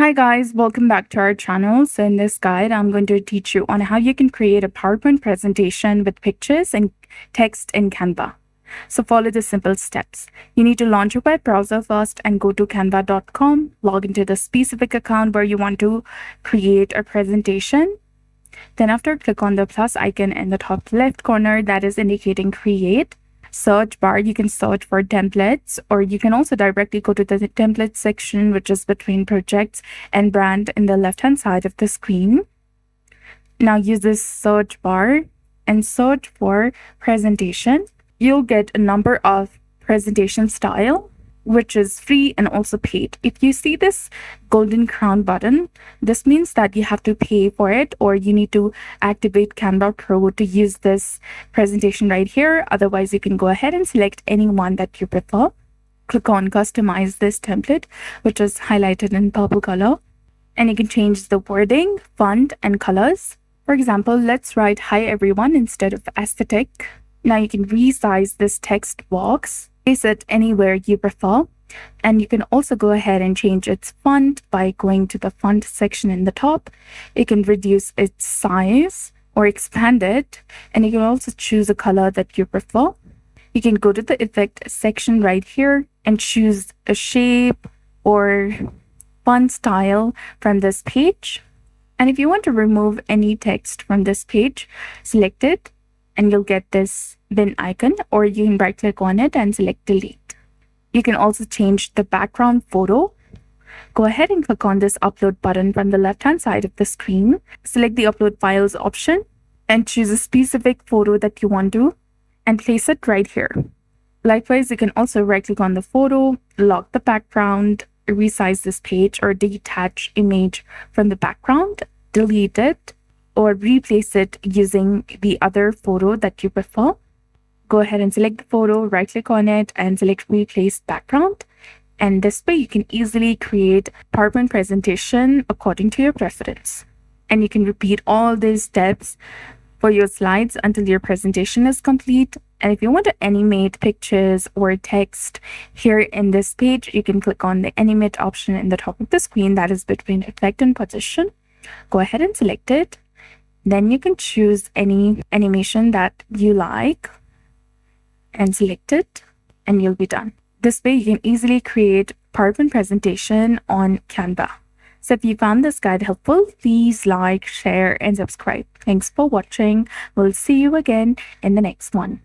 Hi guys, welcome back to our channel. So in this guide, I'm going to teach you on how you can create a PowerPoint presentation with pictures and text in Canva. So follow the simple steps. You need to launch your web browser first and go to canva.com, log into the specific account where you want to create a presentation. Then after, click on the plus icon in the top left corner that is indicating create. Search bar, you can search for templates, or you can also directly go to the template section, which is between projects and brand in the left hand side of the screen. Now use this search bar and search for presentation. You'll get a number of presentation style, which is free and also paid. If you see this golden crown button, this means that you have to pay for it, or you need to activate Canva Pro to use this presentation right here. Otherwise, you can go ahead and select any one that you prefer. Click on customize this template, which is highlighted in purple color, and you can change the wording, font, and colors. For example, let's write hi everyone instead of aesthetic. Now you can resize this text box, place it anywhere you prefer, and you can also go ahead and change its font by going to the font section in the top. You can reduce its size or expand it, and you can also choose a color that you prefer. You can go to the effect section right here and choose a shape or font style from this page. And if you want to remove any text from this page, select it and you'll get this bin icon, or you can right click on it and select delete. You can also change the background photo. Go ahead and click on this upload button from the left hand side of the screen. Select the upload files option and choose a specific photo that you want to and place it right here. Likewise, you can also right click on the photo, lock the background, resize this page, or detach image from the background, delete it, or replace it using the other photo that you prefer. Go ahead and select the photo, right click on it and select replace background. And this way you can easily create PowerPoint presentation according to your preference. And you can repeat all these steps for your slides until your presentation is complete. And if you want to animate pictures or text here in this page, you can click on the animate option in the top of the screen that is between effect and position. Go ahead and select it. Then you can choose any animation that you like and select it, and you'll be done. This way you can easily create PowerPoint presentation on Canva. So if you found this guide helpful, please like, share, and subscribe. Thanks for watching. We'll see you again in the next one.